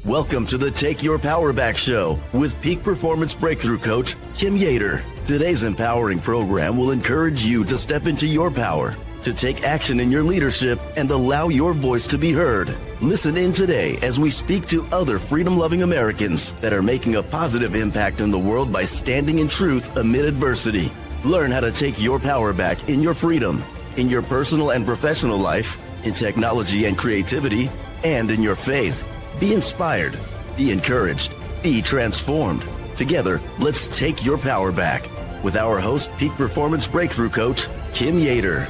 Welcome to the Take Your Power Back Show with Peak Performance Breakthrough Coach Kim Yater. Today's empowering program will encourage you to step into your power, to take action in your leadership, and allow your voice to be heard. Listen in today as we speak to other freedom-loving Americans that are making a positive impact in the world by standing in truth amid adversity. Learn how to take your power back in your freedom, in your personal and professional life, in technology and creativity, and in your faith. Be inspired, be encouraged, be transformed. Together, let's take your power back with our host, Peak Performance Breakthrough Coach, Kim Yater.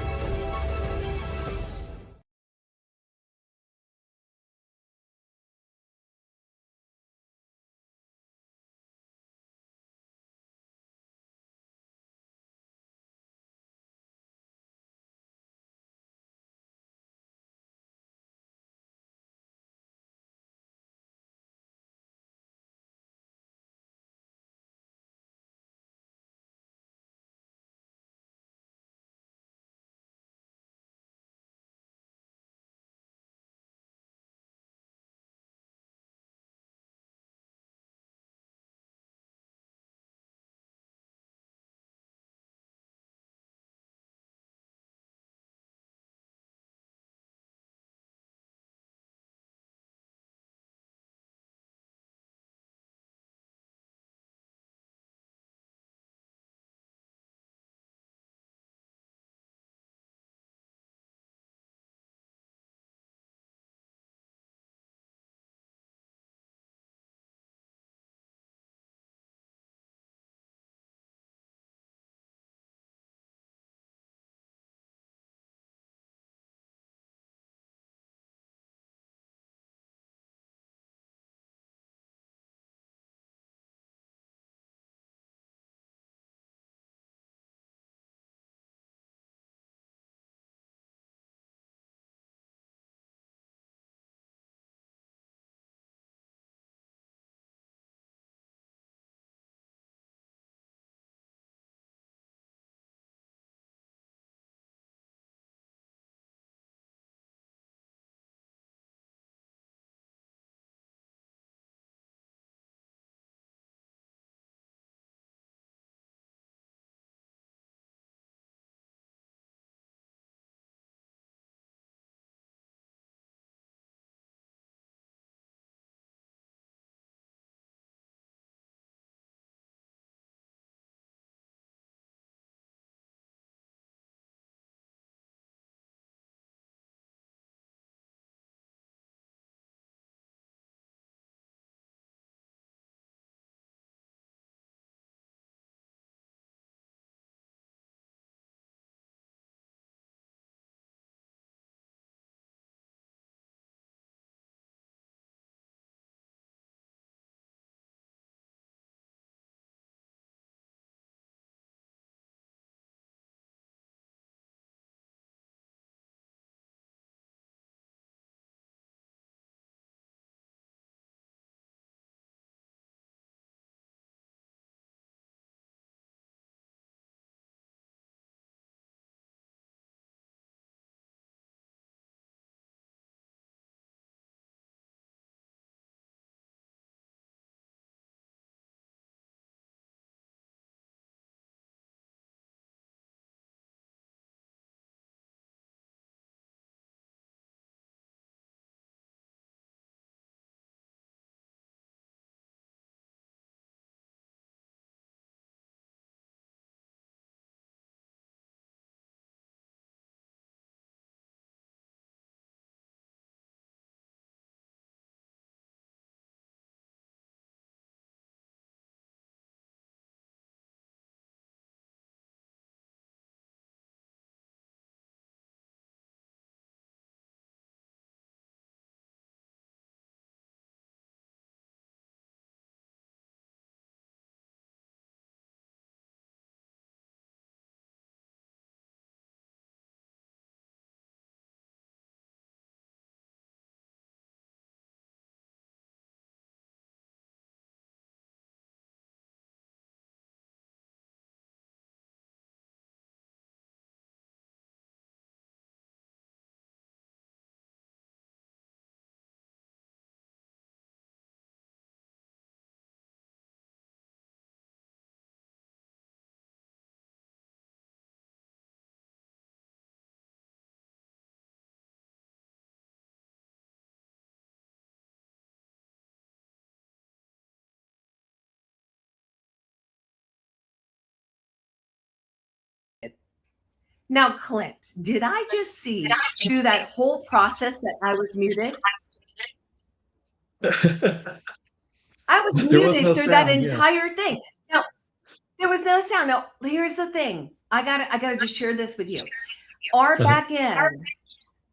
Now, Clint, did I just see through that whole process that I was muted? I was There was muted no through that sound, yes. entire thing. Now, there was no sound. Now, here's the thing. I gotta just share this with you. Our back end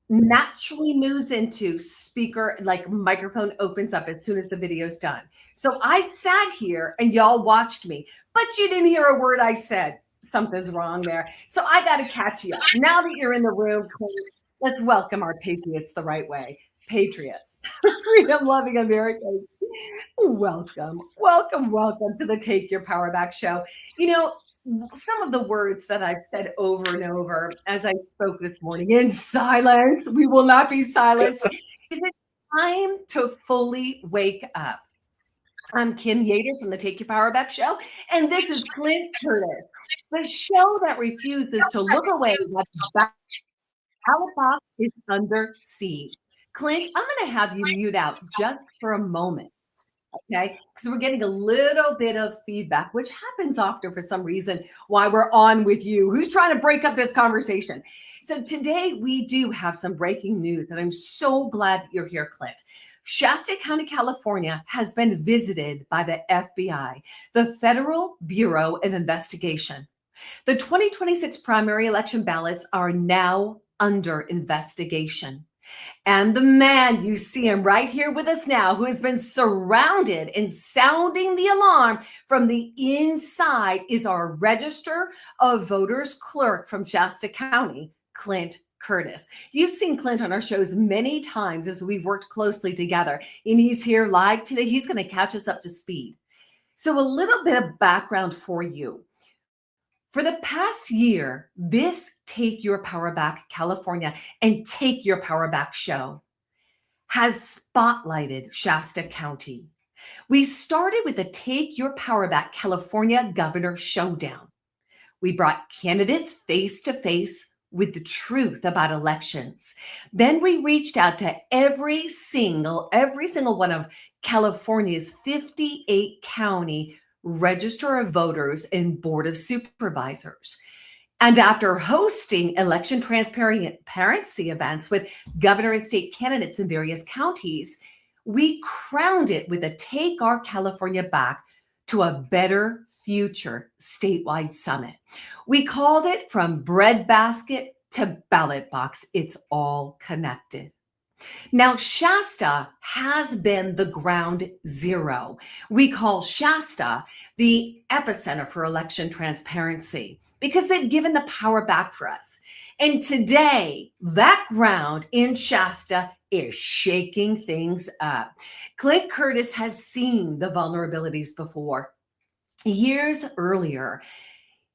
naturally moves into speaker, like microphone opens up as soon as the video's done. So I sat here and y'all watched me, but you didn't hear a word I said. Something's wrong there. So I got to catch you up. Now that you're in the room, Clint, let's welcome our patriots the right way. Patriots, freedom loving Americans. Welcome, welcome, welcome to the Take Your Power Back show. You know, some of the words that I've said over and over as I spoke this morning in silence, we will not be silenced. Is it time to fully wake up? I'm Kim Yater from the Take Your Power Back show, and this is Clint Curtis, the show that refuses to look away when the ballot box is under siege. Clint, I'm going to have you mute out just for a moment. Okay, because we're getting a little bit of feedback, which happens often for some reason why we're on with you. Who's trying to break up this conversation? So today we do have some breaking news, and I'm so glad that you're here, Clint. Shasta County, California has been visited by the FBI, the Federal Bureau of Investigation. The 2026 primary election ballots are now under investigation. And the man, you see him right here with us now, who has been surrounded and sounding the alarm from the inside, is our Register of Voters clerk from Shasta County, Clint Curtis. You've seen Clint on our shows many times as we've worked closely together, and he's here live today. He's going to catch us up to speed. So a little bit of background for you. For the past year, this Take Your Power Back California and Take Your Power Back show has spotlighted Shasta County. We started with the Take Your Power Back California Governor Showdown. We brought candidates face to face with the truth about elections. Then we reached out to every single one of California's 58 county Register of Voters and Board of Supervisors. And after hosting election transparency events with governor and state candidates in various counties, we crowned it with a Take Our California Back to a Better Future statewide summit. We called it From Breadbasket to Ballot Box. It's all connected. Now, Shasta has been the ground zero. We call Shasta the epicenter for election transparency because they've given the power back for us. And today, that ground in Shasta is shaking things up. Clint Curtis has seen the vulnerabilities before. Years earlier,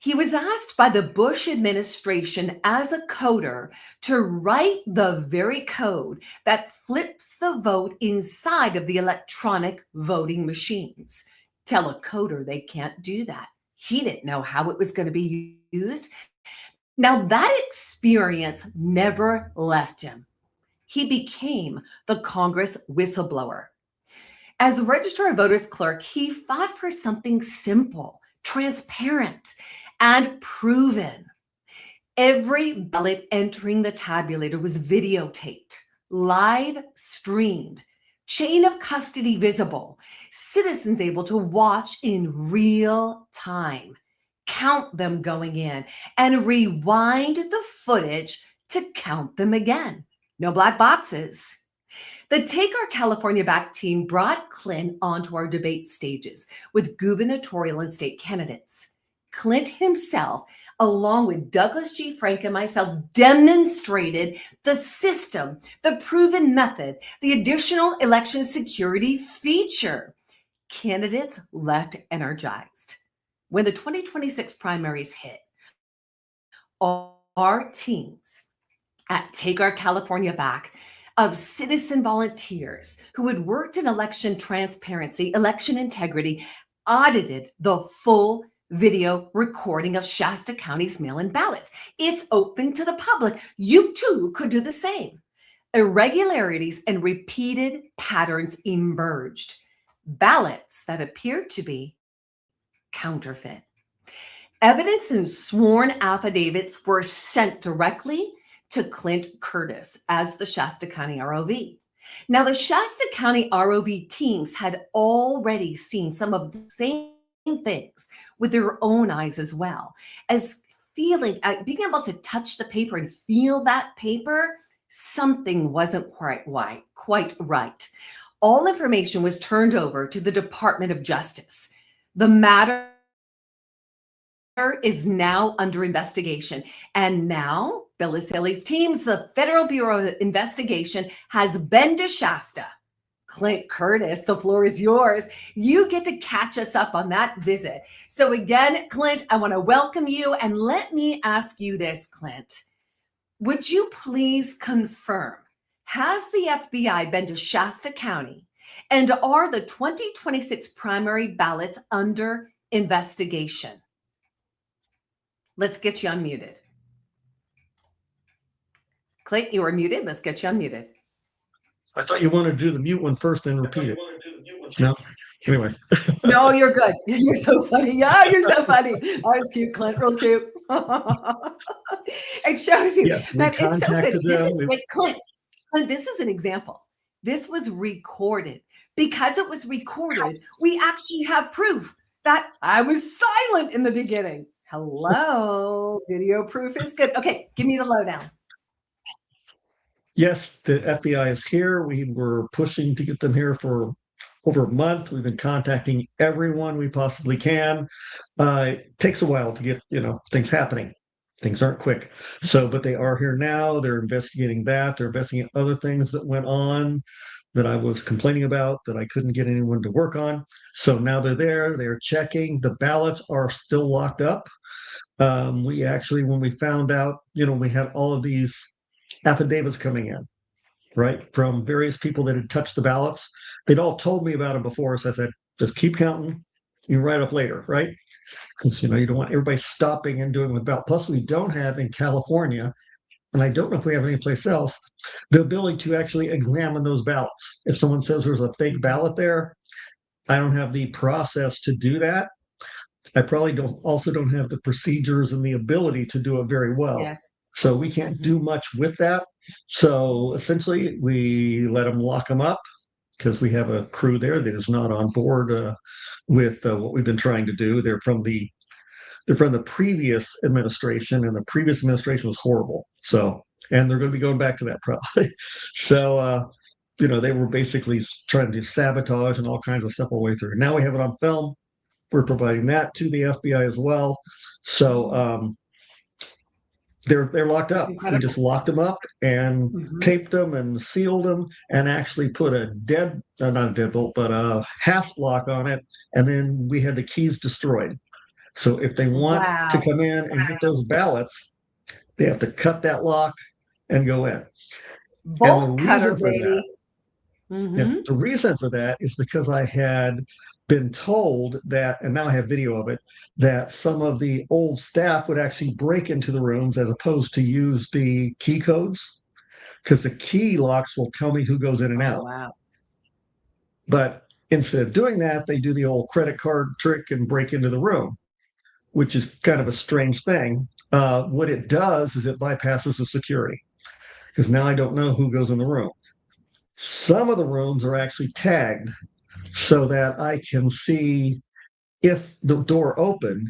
he was asked by the Bush administration as a coder to write the very code that flips the vote inside of the electronic voting machines. Tell a coder they can't do that. He didn't know how it was going to be used. Now, that experience never left him. He became the Congress whistleblower. As a Register of Voters clerk, he fought for something simple, transparent, and proven. Every ballot entering the tabulator was videotaped, live streamed, chain of custody visible, citizens able to watch in real time, count them going in, and rewind the footage to count them again. No black boxes. The Take Our California Back team brought Clint onto our debate stages with gubernatorial and state candidates. Clint himself, along with Douglas G. Frank and myself, demonstrated the system, the proven method, the additional election security feature. Candidates left energized. When the 2026 primaries hit, our teams at Take Our California Back of citizen volunteers who had worked in election transparency, election integrity, audited the full video recording of Shasta County's mail-in ballots. It's open to the public. You too could do the same. Irregularities and repeated patterns emerged. Ballots that appeared to be counterfeit. Evidence and sworn affidavits were sent directly to Clint Curtis as the Shasta County ROV. Now, the Shasta County ROV teams had already seen some of the same things with their own eyes as well, as being able to touch the paper and feel that paper, something wasn't quite right. All information was turned over to the Department of Justice. The matter is now under investigation. And now, Bilasili's teams, the Federal Bureau of Investigation, has been to Shasta. Clint Curtis, the floor is yours. You get to catch us up on that visit. So again, Clint, I want to welcome you. And let me ask you this, Clint. Would you please confirm, has the FBI been to Shasta County? And are the 2026 primary ballots under investigation? Let's get you unmuted. Clint, you are muted. Let's get you unmuted. I thought you wanted to do the mute one first, then repeat it. No? Anyway. No, you're good. You're so funny. Yeah, you're so funny. That was cute, Clint. Real cute. It shows you that it's so good. This is great. Clint, this is an example. This was recorded. Because it was recorded, we actually have proof that I was silent in the beginning. Hello. Video proof is good. Okay, give me the lowdown. Yes, the FBI is here. We were pushing to get them here for over a month. We've been contacting everyone we possibly can. It takes a while to get, things happening. Things aren't quick. But they are here now. They're investigating that. They're investigating other things that went on that I was complaining about that I couldn't get anyone to work on. So now they're there. They're checking. The ballots are still locked up. We actually, when we found out, we had all of these affidavits coming in, right, from various people that had touched the ballots. They'd all told me about them before, so I said, just keep counting. You write up later, right? Because, you don't want everybody stopping and doing with ballot. Plus, we don't have in California, and I don't know if we have any place else, the ability to actually examine those ballots. If someone says there's a fake ballot there, I don't have the process to do that. I probably don't have the procedures and the ability to do it very well. Yes. So we can't do much with that. So essentially, we let them lock them up because we have a crew there that is not on board with what we've been trying to do. They're from the previous administration, and the previous administration was horrible. And they're going to be going back to that probably. They were basically trying to sabotage and all kinds of stuff all the way through. Now we have it on film. We're providing that to the FBI as well. So they're locked up. We just locked them up and taped them and sealed them and actually put not a deadbolt, but a hasp lock on it. And then we had the keys destroyed. So if they want to come in and get those ballots, they have to cut that lock and go in. Bolt cutter, baby. The reason for that is because I had been told that, and now I have video of it, that some of the old staff would actually break into the rooms as opposed to use the key codes, because the key locks will tell me who goes in and out. Wow. But instead of doing that, they do the old credit card trick and break into the room, which is kind of a strange thing. What it does is it bypasses the security, because now I don't know who goes in the room. Some of the rooms are actually tagged so that I can see if the door opened,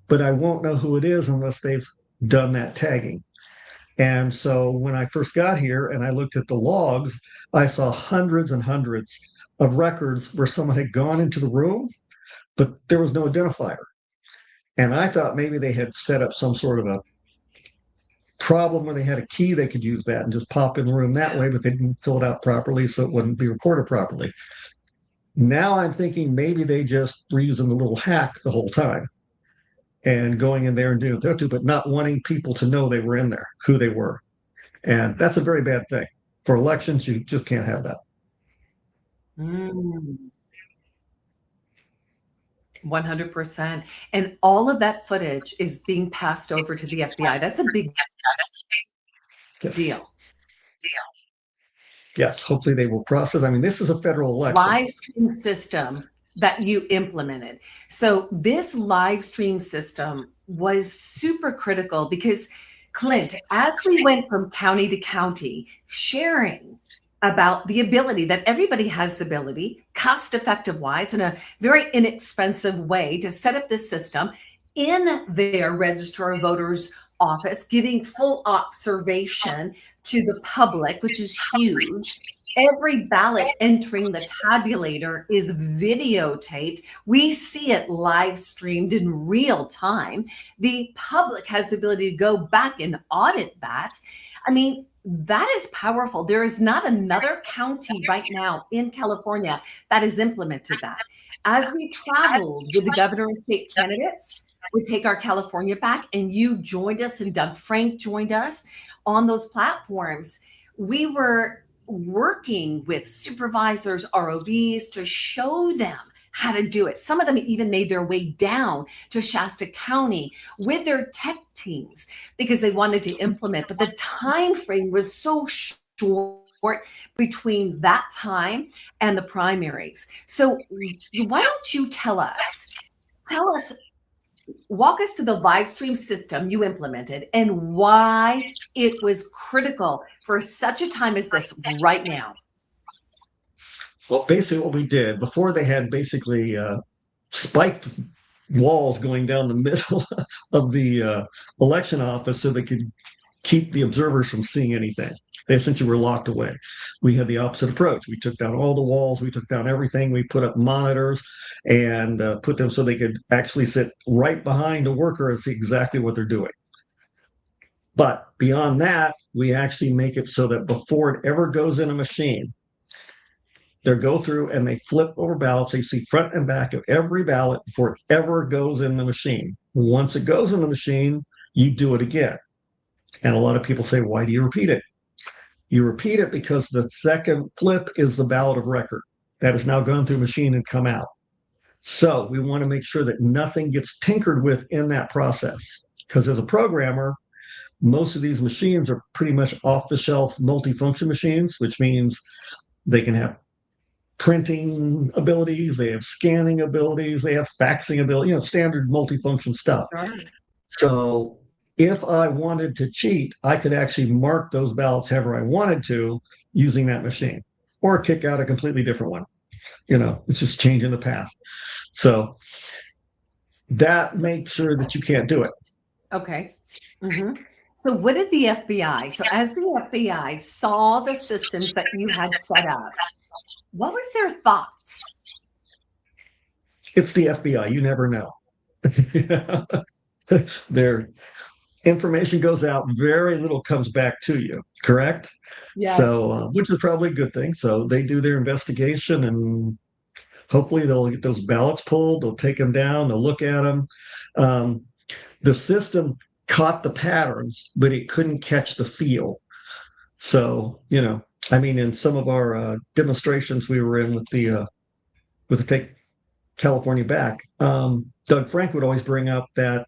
but I won't know who it is unless they've done that tagging. And so when I first got here and I looked at the logs, I saw hundreds and hundreds of records where someone had gone into the room, but there was no identifier. And I thought maybe they had set up some sort of a problem where they had a key, they could use that and just pop in the room that way, but they didn't fill it out properly, so it wouldn't be recorded properly. Now I'm thinking maybe they just were using a little hack the whole time and going in there and doing what they do, but not wanting people to know they were in there, who they were. And that's a very bad thing. For elections, you just can't have that. 100%. And all of that footage is being passed over to the FBI. That's a big deal. Yes, hopefully they will process. I mean, this is a federal election. Live stream system that you implemented. So this live stream system was super critical because, Clint, as we went from county to county, sharing about the ability that everybody has the ability, cost effective wise, in a very inexpensive way to set up this system in their Register of Voters office, giving full observation to the public, which is huge. Every ballot entering the tabulator is videotaped. We see it live streamed in real time. The public has the ability to go back and audit that. I mean, that is powerful. There is not another county right now in California that has implemented that. As we traveled with the governor and state candidates, we take our California back, and you joined us, and Doug Frank joined us on those platforms. We were working with supervisors, ROVs, to show them how to do it. Some of them even made their way down to Shasta County with their tech teams because they wanted to implement, but the time frame was so short between that time and the primaries. So why don't you tell us, walk us through the live stream system you implemented and why it was critical for such a time as this right now. Well, basically what we did before, they had basically spiked walls going down the middle of the election office so they could keep the observers from seeing anything. They essentially were locked away. We had the opposite approach. We took down all the walls. We took down everything. We put up monitors and put them so they could actually sit right behind a worker and see exactly what they're doing. But beyond that, we actually make it so that before it ever goes in a machine, they go through and they flip over ballots. They see front and back of every ballot before it ever goes in the machine. Once it goes in the machine, you do it again. And a lot of people say, why do you repeat it? You repeat it because the second flip is the ballot of record that has now gone through a machine and come out. So we want to make sure that nothing gets tinkered with in that process. Because as a programmer, most of these machines are pretty much off-the-shelf multifunction machines, which means they can have printing abilities, they have scanning abilities, they have faxing ability, standard multifunction stuff. Right. So if I wanted to cheat, I could actually mark those ballots however I wanted to using that machine, or kick out a completely different one. It's just changing the path. So that makes sure that you can't do it. Okay. Mm-hmm. So what did the FBI, so as the FBI saw the systems that you had set up, what was their thought? It's the FBI. You never know. Their information goes out, very little comes back to you, correct? Yes. So, which is probably a good thing. So they do their investigation, and hopefully they'll get those ballots pulled. They'll take them down. They'll look at them. The system caught the patterns, but it couldn't catch the feel. So, in some of our demonstrations we were in with the Take California Back, Doug Frank would always bring up that,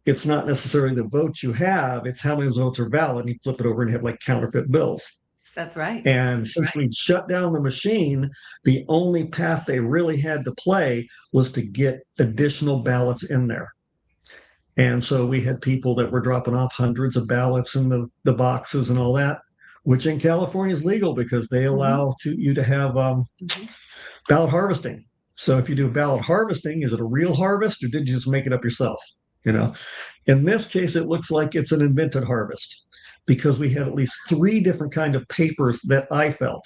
it's not necessarily the votes you have, it's how many votes are valid. And you flip it over and have like counterfeit bills. That's right. And since we'd shut down the machine, the only path they really had to play was to get additional ballots in there. And so we had people that were dropping off hundreds of ballots in the boxes and all that, which in California is legal because they allow you to have ballot harvesting. So if you do ballot harvesting, is it a real harvest or did you just make it up yourself? In this case, it looks like it's an invented harvest because we had at least 3 different kind of papers that I felt,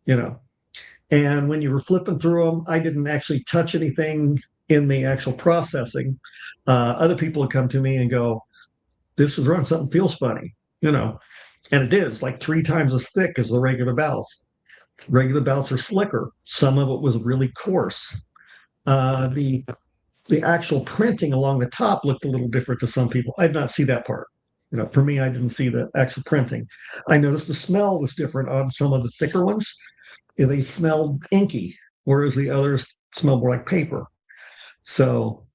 and when you were flipping through them, I didn't actually touch anything in the actual processing. Other people would come to me and go, this is wrong, something feels funny, and it is like 3 times as thick as the regular ballots. Regular ballots are slicker. Some of it was really coarse. The actual printing along the top looked a little different to some people. I did not see that part. For me, I didn't see the actual printing. I noticed the smell was different on some of the thicker ones. They smelled inky, whereas the others smelled more like paper. So,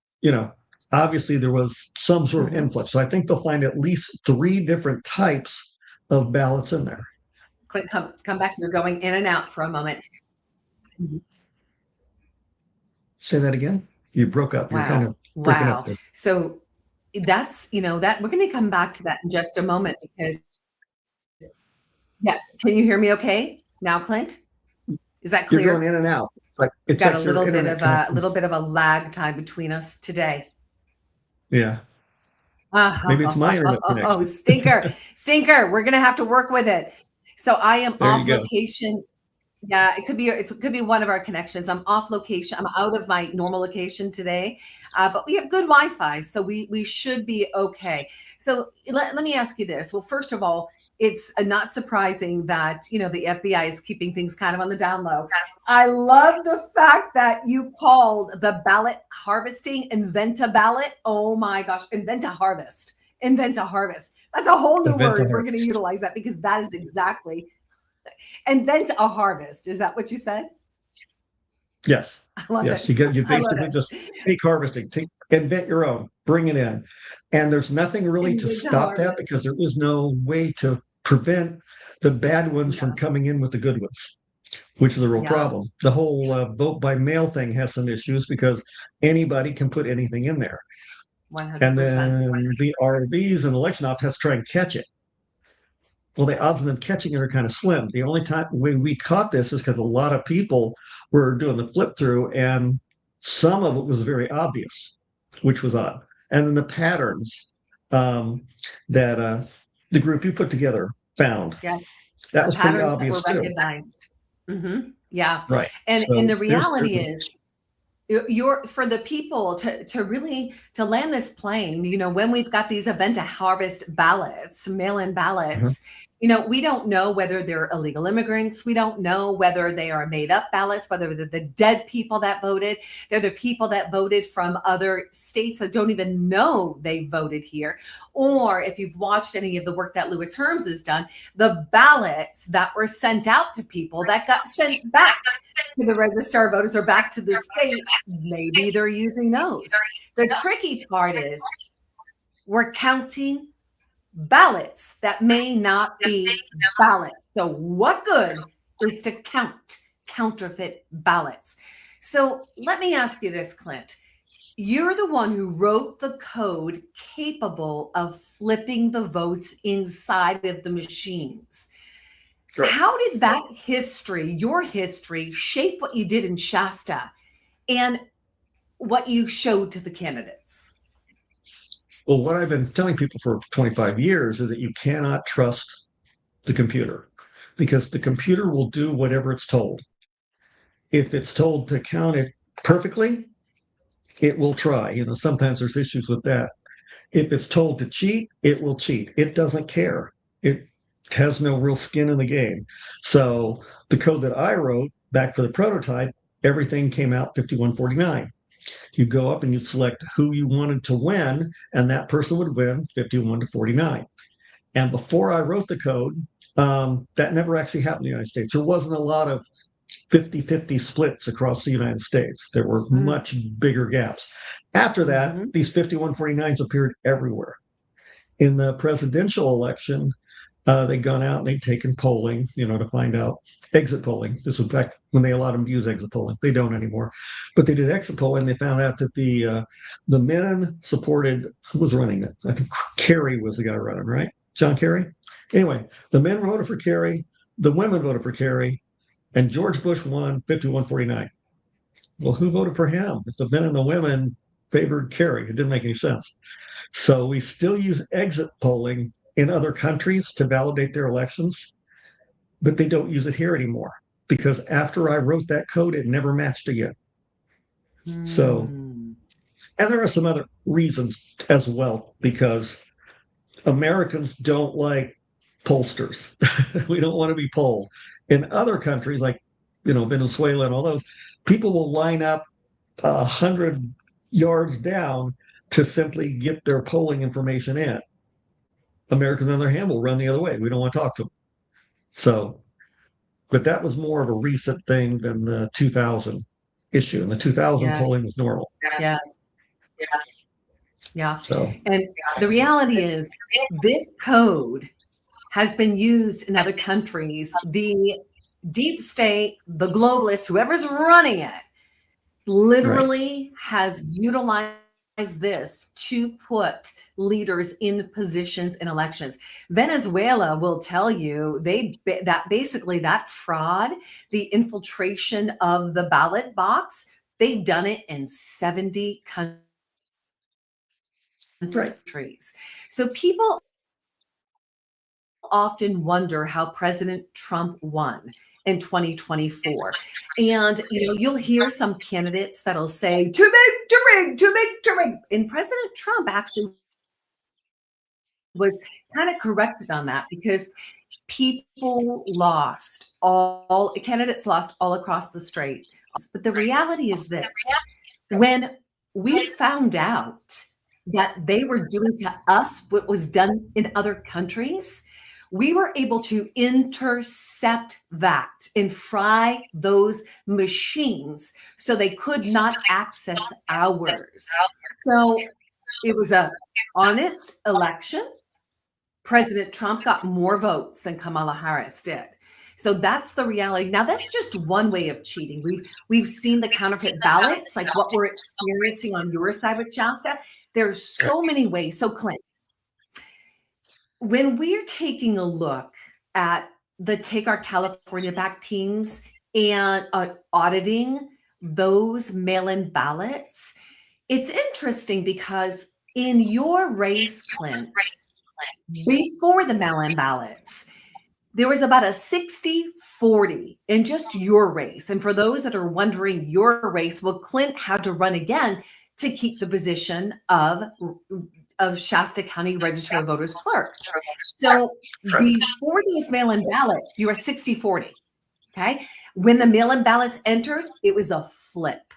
obviously there was some sort of influx. So I think they'll find at least 3 different types of ballots in there. Clint, come back. You're going in and out for a moment. Say that again. You broke up. You're kind Wow. of breaking Wow. up there. So that's, that we're going to come back to that in just a moment because, yes. Can you hear me okay now, Clint? Is that You're clear? going in and out. Like We've it's got like a your little bit internet of a connection. little bit of a lag time between us today. Yeah. Maybe it's my internet connection. Stinker. We're going to have to work with it. So I am There off you go. location. Yeah, it could be one of our connections. I'm off location. I'm out of my normal location today, but we have good Wi-Fi, so we should be okay. So let me ask you this. Well, first of all, it's not surprising that the FBI is keeping things kind of on the down low. I love the fact that you called the ballot harvesting Inventa ballot. Oh my gosh, Inventa harvest. That's a whole new word. We're going to utilize that because that is exactly. And then a harvest. Is that what you said? Yes. I love yes. it. You basically just take harvesting, invent your own, bring it in. And there's nothing really to stop that because there is no way to prevent the bad ones from coming in with the good ones, which is a real problem. The whole vote by mail thing has some issues because anybody can put anything in there. 100%. And then the RVs and election office has to try and catch it. Well, the odds of them catching it are kind of slim. The only time when we caught this is because a lot of people were doing the flip through, and some of it was very obvious, which was odd. And then the patterns that the group you put together found. Yes, that was pretty patterns obvious that were too. recognized. Yeah, right. And So the reality is, for the people to really to land this plane, when we've got these event to harvest ballots, mail-in ballots, we don't know whether they're illegal immigrants. We don't know whether they are made up ballots, whether they're the dead people that voted. They're the people that voted from other states that don't even know they voted here. Or if you've watched any of the work that Louis Herms has done, the ballots that were sent out to people that got sent back to the registrar of voters or back to the state, maybe they're using those. The tricky part is we're counting ballots that may not be ballots. So what good is to count counterfeit ballots? So let me ask you this, Clint. You're the one who wrote the code capable of flipping the votes inside of the machines. Sure. How did that your history, shape what you did in Shasta and what you showed to the candidates? Well, what I've been telling people for 25 years is that you cannot trust the computer because the computer will do whatever it's told. If it's told to count it perfectly, it will try. Sometimes there's issues with that. If it's told to cheat, it will cheat. It doesn't care. It has no real skin in the game. So the code that I wrote back for the prototype, everything came out 5149. You go up and you select who you wanted to win, and that person would win 51-49. And before I wrote the code, that never actually happened in the United States. There wasn't a lot of 50-50 splits across the United States. There were much bigger gaps. After that, these 51-49s appeared everywhere. In the presidential election, they'd gone out and they'd taken polling, to find out exit polling. This was back when they allowed them to use exit polling. They don't anymore, but they did exit polling. They found out that the men supported, who was running it? I think Kerry was the guy running, right? John Kerry. Anyway, the men voted for Kerry, the women voted for Kerry, and George Bush won 51-49. Well, who voted for him? If the men and the women favored Kerry, it didn't make any sense. So we still use exit polling in other countries to validate their elections, but they don't use it here anymore because after I wrote that code, it never matched again. So, and there are some other reasons as well, because Americans don't like pollsters. We don't want to be polled. In other countries like, Venezuela and all those, people will line up 100 yards down to simply get their polling information in. Americans, on the other hand, will run the other way. We don't want to talk to them. So, but that was more of a recent thing than the 2000 issue. And the 2000 polling was normal. Yes. Yeah. So, and the reality is this code has been used in other countries. The deep state, the globalists, whoever's running it, literally has utilized this to put leaders in positions in elections. Venezuela will tell you that basically that fraud, the infiltration of the ballot box, they've done it in 70 Right. countries. So people often wonder how President Trump won in 2024. And you'll hear some candidates that'll say, too big to rig, too big to rig. And President Trump actually was kind of corrected on that because candidates lost all across the state. But the reality is this: when we found out that they were doing to us what was done in other countries, we were able to intercept that and fry those machines so they could not access ours. So it was an honest election. President Trump got more votes than Kamala Harris did. So that's the reality. Now, that's just one way of cheating. We've seen the counterfeit ballots, like what we're experiencing on your side with Shasta. There's so many ways. So, Clint, when we're taking a look at the Take Our California Back teams and auditing those mail-in ballots, it's interesting because in your race, Clint, before the mail-in ballots, there was about a 60-40 in just your race. And for those that are wondering your race, well, Clint had to run again to keep the position of Shasta County Register of Voters clerk. So before these mail-in ballots, you were 60-40, okay? When the mail-in ballots entered, it was a flip,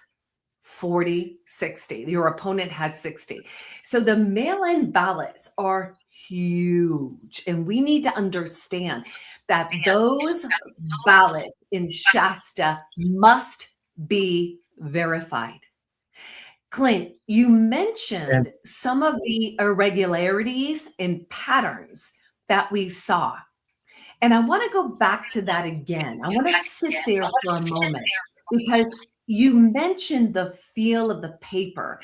40-60. Your opponent had 60. So the mail-in ballots are huge. And we need to understand that those ballots in Shasta must be verified. Clint, you mentioned some of the irregularities and patterns that we saw. And I want to go back to that again. I want to sit there for a moment because you mentioned the feel of the paper.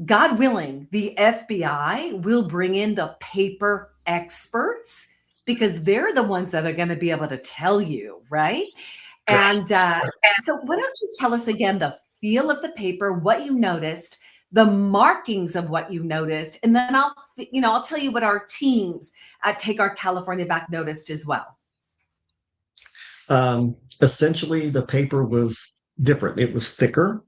God willing, the FBI will bring in the paper experts because they're the ones that are going to be able to tell you, right? And so why don't you tell us again the feel of the paper, what you noticed, the markings of what you noticed, and then I'll tell you what our teams at Take Our California Back noticed as well. Essentially, the paper was different. It was thicker.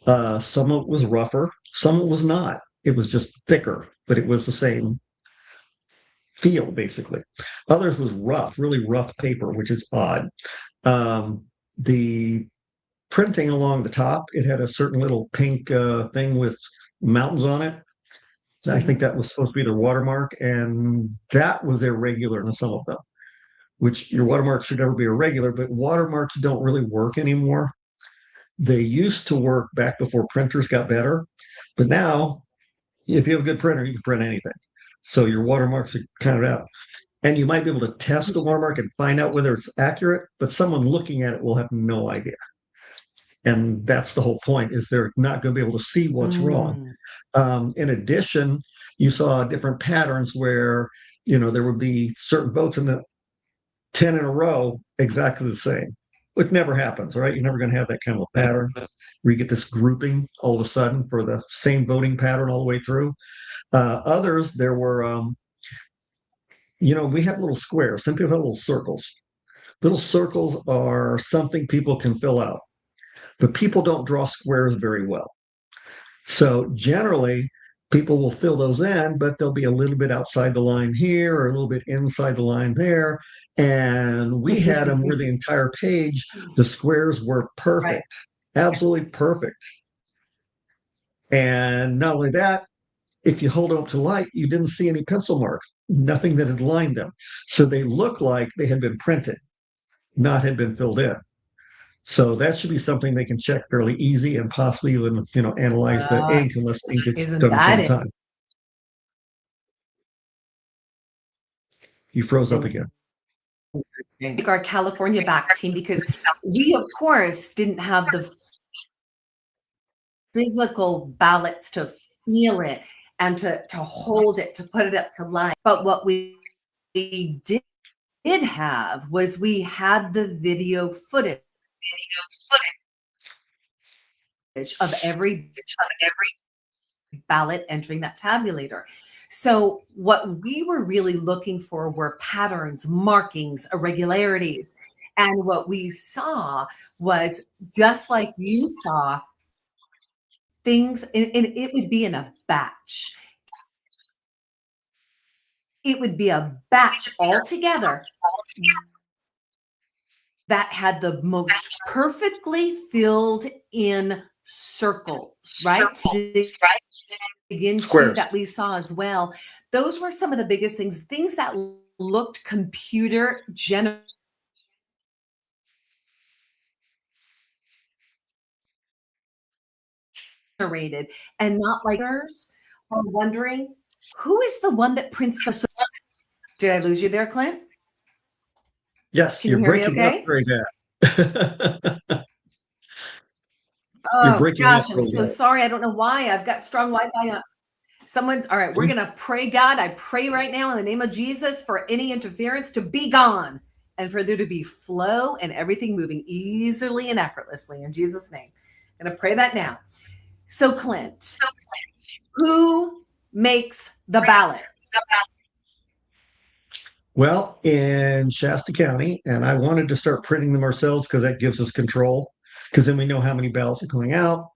Some of it was rougher. Some of it was not. It was just thicker, but it was the same feel, basically. Others was rough, really rough paper, which is odd. The printing along the top, it had a certain little pink thing with mountains on it. I think that was supposed to be their watermark, and that was irregular in some of them, which your watermark should never be irregular, but watermarks don't really work anymore. They used to work back before printers got better, but now if you have a good printer, you can print anything. So your watermarks are counted out. And you might be able to test the watermark and find out whether it's accurate, but someone looking at it will have no idea. And that's the whole point, is they're not going to be able to see what's wrong. In addition, you saw different patterns where, there would be certain votes in the 10 in a row exactly the same, which never happens, right? You're never going to have that kind of a pattern where you get this grouping all of a sudden for the same voting pattern all the way through. Others, there were, we have little squares. Some people have little circles. Little circles are something people can fill out, but people don't draw squares very well. So generally, people will fill those in, but they'll be a little bit outside the line here or a little bit inside the line there. And we had them where the entire page, the squares were perfect, absolutely perfect. And not only that, if you hold it up to light, you didn't see any pencil marks, nothing that had lined them. So they look like they had been printed, not had been filled in. So that should be something they can check fairly easy and possibly even, analyze the ink unless ink is done at the same time. You froze up again. Take Our California Back team, because we, of course, didn't have the physical ballots to feel it and to hold it, to put it up to life. But what we did have was we had the video footage of every ballot entering that tabulator. So what we were really looking for were patterns, markings, irregularities. And what we saw was, just like you saw, things, and it would be in a batch. It would be a batch altogether that had the most perfectly filled in circles, right? Dig into Squares. that we saw as well. Those were some of the biggest things that looked computer generated and not like others are wondering, who is the one that prints the. Did I lose you there, Clint? Yes, Can you're you hear me breaking okay? up very bad. Oh breaking gosh, up I'm real so bad. sorry. I don't know why. I've got strong Wi-Fi on. All right, we're gonna pray, God. I pray right now in the name of Jesus for any interference to be gone and for there to be flow and everything moving easily and effortlessly in Jesus' name. I'm gonna pray that now. So, Clint, who makes the ballots? Well, in Shasta County, and I wanted to start printing them ourselves because that gives us control. Because then we know how many ballots are going out.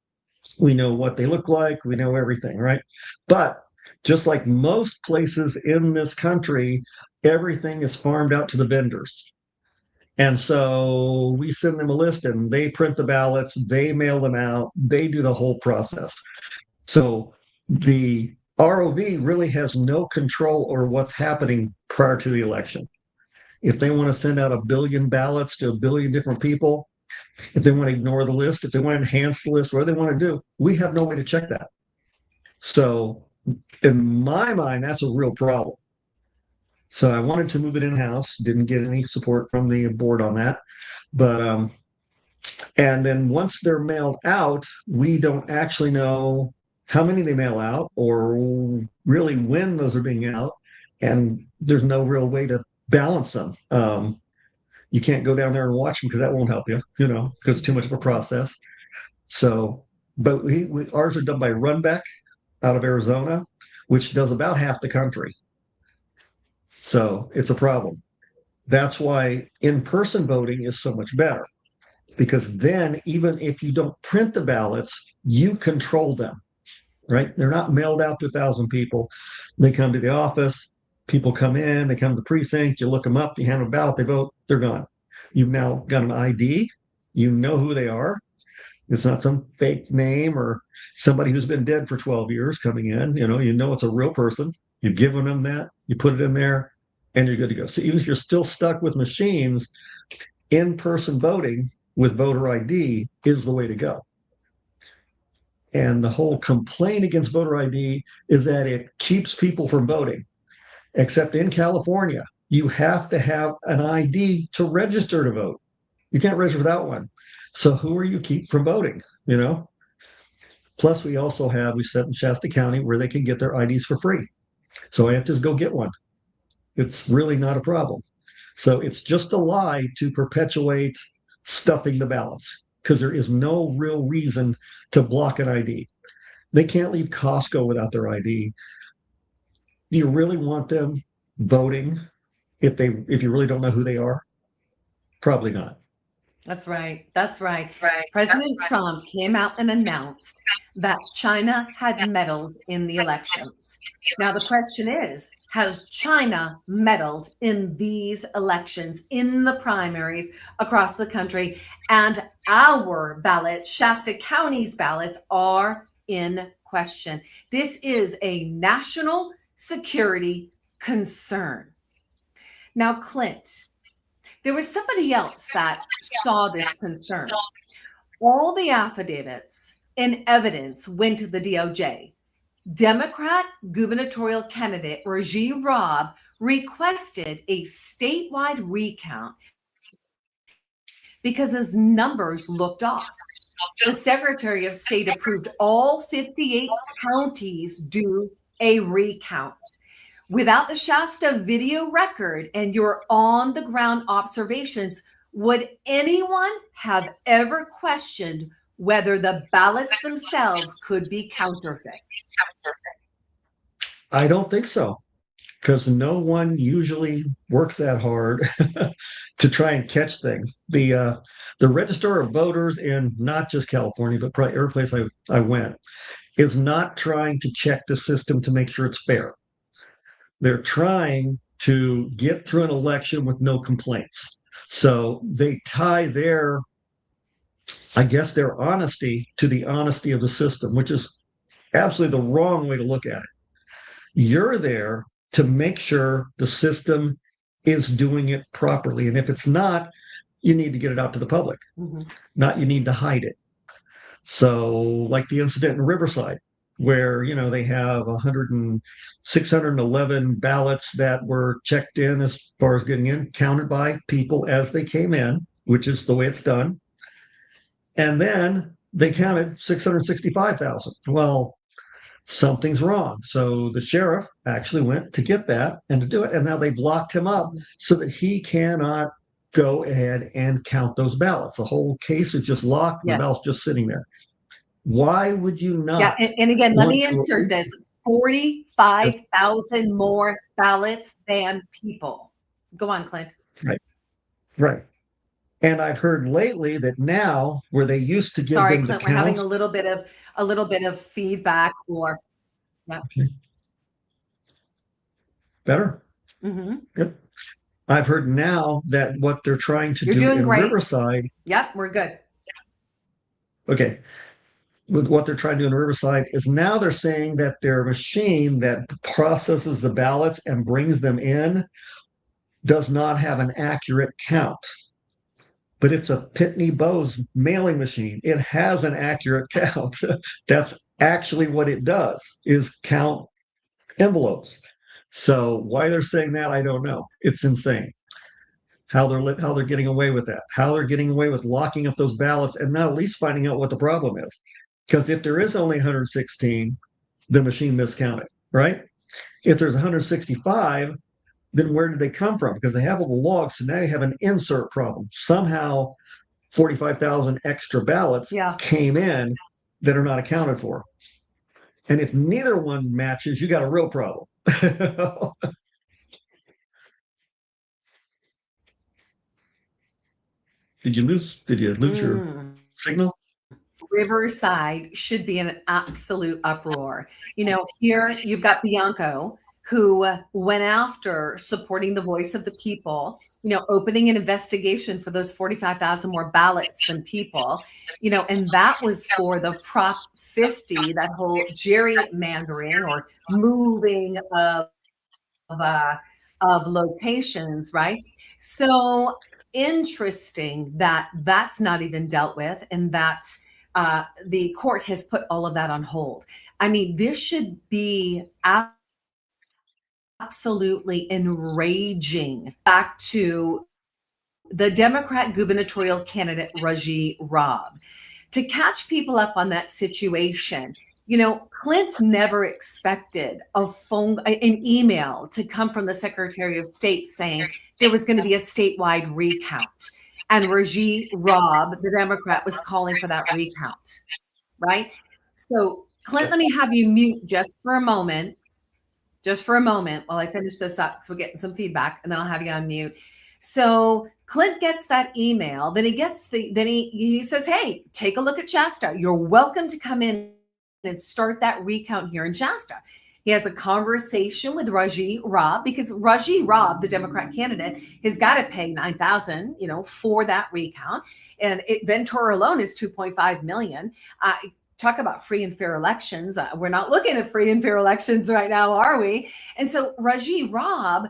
We know what they look like. We know everything, right? But just like most places in this country, everything is farmed out to the vendors. And so we send them a list and they print the ballots, they mail them out, they do the whole process. So the ROV really has no control over what's happening prior to the election. If they want to send out 1 billion ballots to 1 billion different people, if they want to ignore the list, if they want to enhance the list, whatever they want to do, we have no way to check that. So in my mind, that's a real problem. So I wanted to move it in-house, didn't get any support from the board on that. But and then once they're mailed out, we don't actually know how many they mail out or really when those are being out. And there's no real way to balance them. You can't go down there and watch them because that won't help you, because it's too much of a process. So, but ours are done by Runbeck out of Arizona, which does about half the country. So it's a problem. That's why in-person voting is so much better, because then even if you don't print the ballots, you control them, right? They're not mailed out to 1,000 people. They come to the office, people come in, they come to the precinct, you look them up, you hand them a ballot, they vote, they're gone. You've now got an ID, you know who they are. It's not some fake name or somebody who's been dead for 12 years coming in. You know it's a real person. You've given them that, you put it in there, and you're good to go. So even if you're still stuck with machines, in-person voting with voter ID is the way to go. And the whole complaint against voter ID is that it keeps people from voting. Except in California, you have to have an ID to register to vote. You can't register without one. So who are you keep from voting, Plus, we set in Shasta County where they can get their IDs for free. So I have to just go get one. It's really not a problem. So it's just a lie to perpetuate stuffing the ballots because there is no real reason to block an ID. They can't leave Costco without their ID. Do you really want them voting if you really don't know who they are? Probably not. That's right. That's right. President Trump came out and announced that China had meddled in the elections. Now, the question is, has China meddled in these elections, in the primaries across the country? And our ballots, Shasta County's ballots, are in question. This is a national security concern. Now, Clint, there was somebody else that saw this concern. All the affidavits and evidence went to the DOJ. Democrat gubernatorial candidate Rajiv Robb requested a statewide recount because his numbers looked off. the Secretary of State approved all 58 counties do a recount. Without the Shasta video record and your on the ground observations, would anyone have ever questioned whether the ballots themselves could be counterfeit? I don't think so, because no one usually works that hard to try and catch things. The Register of Voters in not just California, but probably every place I went, is not trying to check the system to make sure it's fair. They're trying to get through an election with no complaints. So they tie their, I guess, their honesty to the honesty of the system, which is absolutely the wrong way to look at it. You're there to make sure the system is doing it properly. And if it's not, you need to get it out to the public, not you need to hide it. So like the incident in Riverside, where, they have 611 ballots that were checked in as far as getting in, counted by people as they came in, which is the way it's done. And then they counted 665,000. Well, something's wrong. So the sheriff actually went to get that and to do it. And now they blocked him up so that he cannot go ahead and count those ballots. The whole case is just locked. Yes. The ballot's just sitting there. Why would you not? Yeah, and again, let me insert this: 45,000 more ballots than people. Go on, Clint. Right. And I've heard lately that now, where they used to give Sorry, them Clint, the we're count, having a little bit of feedback. Or yeah. Okay. Better. Yep. I've heard now that what they're trying to do in Riverside. Yep, we're good. Okay. With what they're trying to do in Riverside is now they're saying that their machine that processes the ballots and brings them in does not have an accurate count. But it's a Pitney Bowes mailing machine. It has an accurate count. That's actually what it does, is count envelopes. So why they're saying that, I don't know. It's insane how they're getting away with that, how they're getting away with locking up those ballots and not at least finding out what the problem is. Because if there is only 116, the machine miscounted, right? If there's 165, then where did they come from? Because they have all the logs, so now you have an insert problem. Somehow 45,000 extra ballots came in that are not accounted for. And if neither one matches, you got a real problem. Did you lose your signal? Riverside should be an absolute uproar. Here you've got Bianco, who went after supporting the voice of the people, opening an investigation for those 45,000 more ballots than people, and that was for the Prop 50, that whole gerrymandering or moving of locations, right? So interesting that that's not even dealt with, and that the court has put all of that on hold. I mean, this should be absolutely enraging. Back to the Democrat gubernatorial candidate, Raji Raab. To catch people up on that situation, Clint never expected an email to come from the Secretary of State saying there was going to be a statewide recount. And Raji Raab, the Democrat, was calling for that recount, right? So, Clint, let me have you mute just for a moment while I finish this up, because we're getting some feedback, and then I'll have you on mute. So Clint gets that email, then he says, hey, take a look at Shasta. You're welcome to come in and start that recount here in Shasta. He has a conversation with Raji Raab, because Raji Raab, the Democrat candidate, has got to pay $9,000, for that recount. And Ventura alone is $2.5 million. Talk about free and fair elections. We're not looking at free and fair elections right now, are we? And so Raji Raab,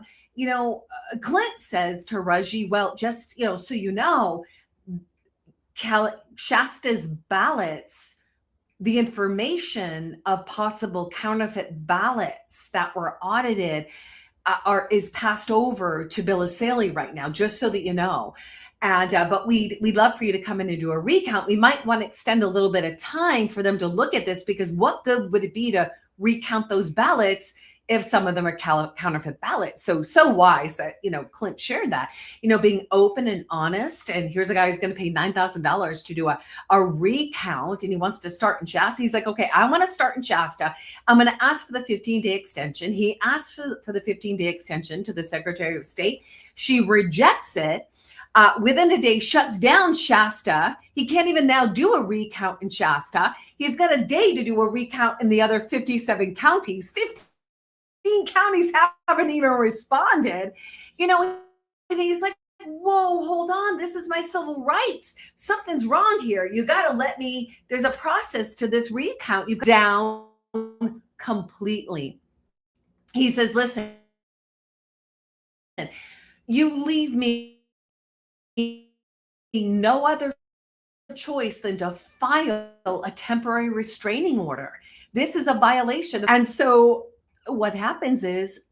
Clint says to Raji, well, just, so Shasta's ballots, the information of possible counterfeit ballots that were audited is passed over to Bill Asaley right now, just so that you know. And but we'd love for you to come in and do a recount. We might want to extend a little bit of time for them to look at this, because what good would it be to recount those ballots if some of them are counterfeit ballots? So wise that, Clint shared that, being open and honest. And here's a guy who's going to pay $9,000 to do a recount, and he wants to start in Shasta. He's like, okay, I want to start in Shasta. I'm going to ask for the 15-day extension. He asked for the 15-day extension to the Secretary of State. She rejects it. Within a day, shuts down Shasta. He can't even now do a recount in Shasta. He's got a day to do a recount in the other 57 counties. 15 counties haven't even responded, and he's like, whoa, hold on. This is my civil rights. Something's wrong here. You got to let me, there's a process to this recount. You go down completely. He says, listen, you leave me no other choice than to file a temporary restraining order. This is a violation. And so what happens is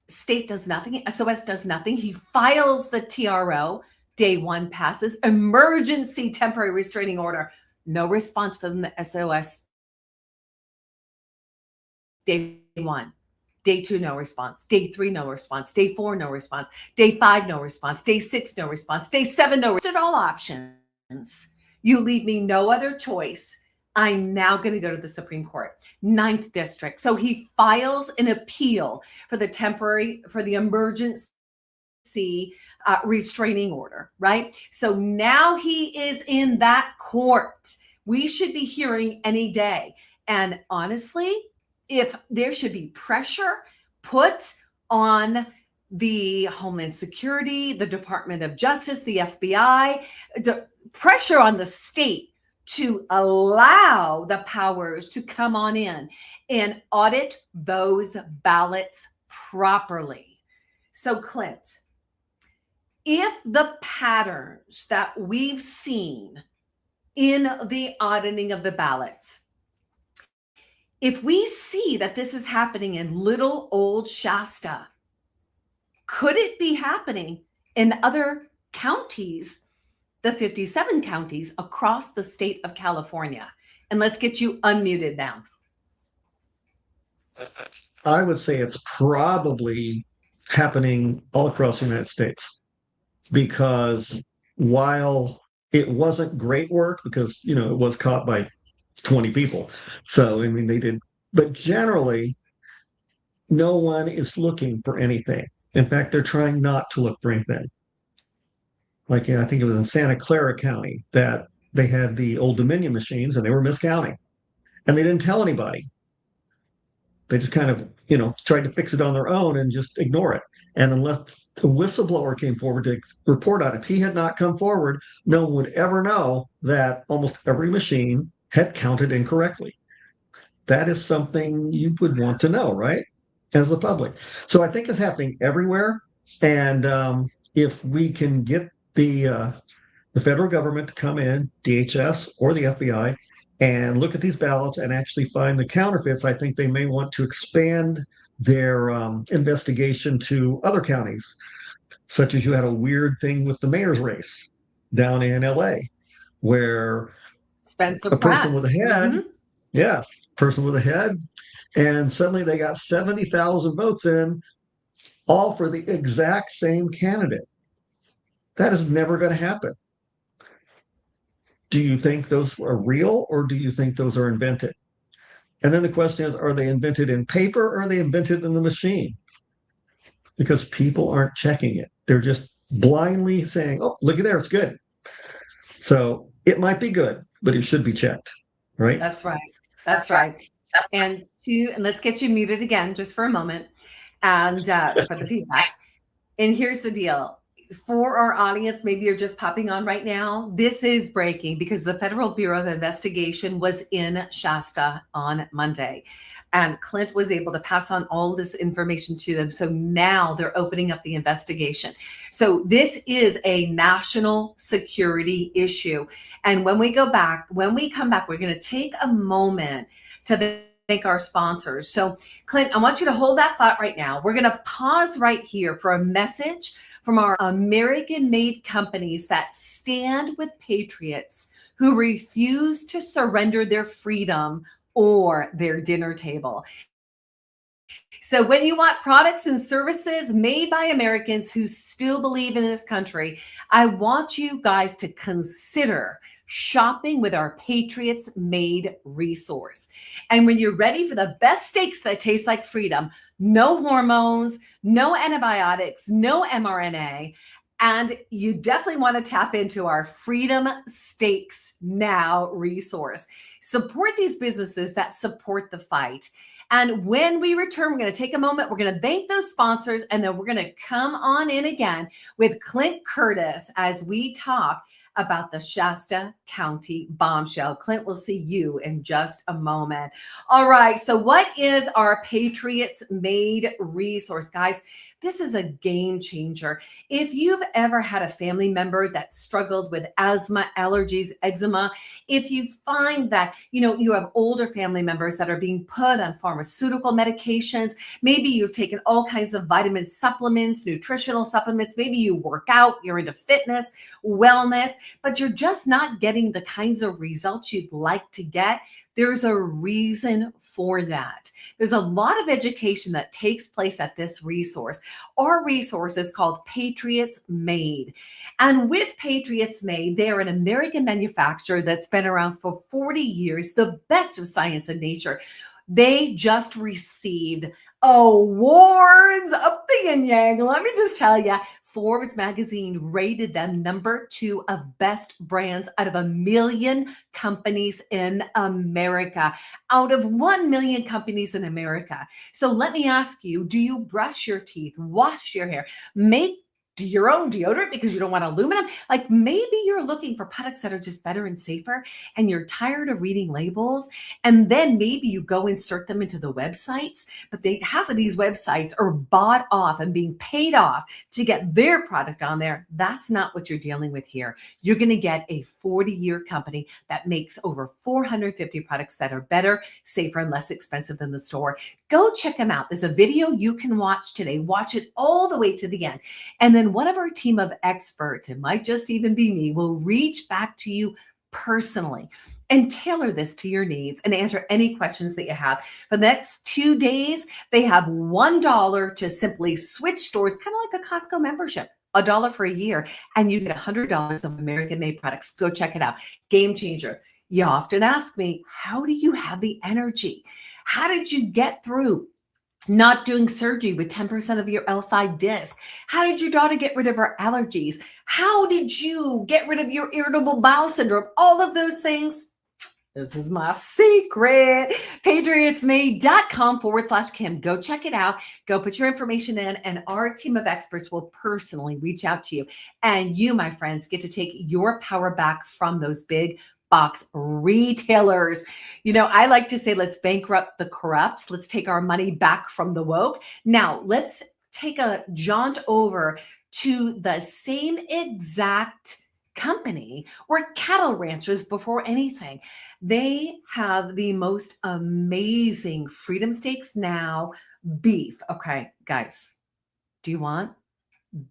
state does nothing, SOS does nothing. He files the TRO, day one passes, emergency temporary restraining order, no response from the SOS. Day one. Day two, no response. Day three, no response. Day four, no response. Day five, no response. Day six, no response. Day seven, no response. All options. You leave me no other choice. I'm now going to go to the Supreme Court, 9th District. So he files an appeal for the emergency restraining order, right? So now he is in that court. We should be hearing any day. And honestly, if there should be pressure put on the Homeland Security, the Department of Justice, the FBI, pressure on the state to allow the powers to come on in and audit those ballots properly. So, Clint, if the patterns that we've seen in the auditing of the ballots, if we see that this is happening in little old Shasta, could it be happening in other counties, the 57 counties across the state of California? And let's get you unmuted now. I would say it's probably happening all across the United States, because while it wasn't great work, because, it was caught by 20 people. So, they did, but generally, no one is looking for anything. In fact, they're trying not to look for anything. Like, I think it was in Santa Clara County that they had the Old Dominion machines and they were miscounting, and they didn't tell anybody. They just kind of, tried to fix it on their own and just ignore it. And unless the whistleblower came forward to report on it, if he had not come forward, no one would ever know that almost every machine had counted incorrectly. That is something you would want to know, right? As the public. So I think it's happening everywhere. And if we can get the federal government to come in, DHS or the FBI, and look at these ballots and actually find the counterfeits, I think they may want to expand their investigation to other counties, such as you had a weird thing with the mayor's race down in LA, where Spencer a Pratt. person with a head, person with a head, and suddenly they got 70,000 votes in, all for the exact same candidate. That is never going to happen. Do you think those are real, or do you think those are invented? And then the question is, are they invented in paper, or are they invented in the machine? Because people aren't checking it. They're just blindly saying, oh, look at there, it's good. So it might be good, but it should be checked, right? That's right. That's right. And let's get you muted again just for a moment, and for the feedback. And here's the deal. For our audience, maybe you're just popping on right now. This is breaking because the Federal Bureau of Investigation was in Shasta on Monday, and Clint was able to pass on all this information to them. So now they're opening up the investigation. So this is a national security issue. And when we come back, we're going to take a moment to thank our sponsors. So Clint, I want you to hold that thought right now. We're going to pause right here for a message from our American-made companies that stand with patriots who refuse to surrender their freedom or their dinner table. So when you want products and services made by Americans who still believe in this country, I want you guys to consider shopping with our Patriots Made resource. And when you're ready for the best steaks that taste like freedom, no hormones, no antibiotics, no mRNA, and you definitely want to tap into our Freedom Steaks Now resource. Support these businesses that support the fight. And when we return, we're going to take a moment. We're going to thank those sponsors, and then we're going to come on in again with Clint Curtis as we talk about the Shasta County bombshell. Clint, we'll see you in just a moment. All right. So what is our Patriots Made resource, guys? This is a game changer. If you've ever had a family member that struggled with asthma, allergies, eczema, if you find that, you have older family members that are being put on pharmaceutical medications, maybe you've taken all kinds of vitamin supplements, nutritional supplements, maybe you work out, you're into fitness, wellness, but you're just not getting the kinds of results you'd like to get, there's a reason for that. There's a lot of education that takes place at this resource. Our resource is called Patriots Made. And with Patriots Made, they're an American manufacturer that's been around for 40 years, the best of science and nature. They just received awards up the yin yang. Let me just tell you, Forbes magazine rated them number 2 of best brands out of 1 million companies in America, out of 1 million companies in America. So let me ask you, do you brush your teeth, wash your hair, make your own deodorant because you don't want aluminum? Like maybe you're looking for products that are just better and safer and you're tired of reading labels. And then maybe you go insert them into the websites, but half of these websites are bought off and being paid off to get their product on there. That's not what you're dealing with here. You're going to get a 40-year company that makes over 450 products that are better, safer, and less expensive than the store. Go check them out. There's a video you can watch today. Watch it all the way to the end. And then one of our team of experts, it might just even be me, will reach back to you personally and tailor this to your needs and answer any questions that you have. For the next 2 days, they have $1 to simply switch stores, kind of like a Costco membership. $1 for a year, and you get $100 of American-made products. Go check it out. Game changer. You often ask me, how do you have the energy? How did you get through not doing surgery with 10% of your L5 disc? How did your daughter get rid of her allergies? How did you get rid of your irritable bowel syndrome? All of those things. This is my secret. PatriotsMade.com/Kim. Go check it out. Go put your information in, and our team of experts will personally reach out to you. And you, my friends, get to take your power back from those big box retailers. I like to say, let's bankrupt the corrupt. Let's take our money back from the woke. Now, let's take a jaunt over to the same exact company or cattle ranchers before anything. They have the most amazing Freedom Steaks Now beef. Okay, guys, do you want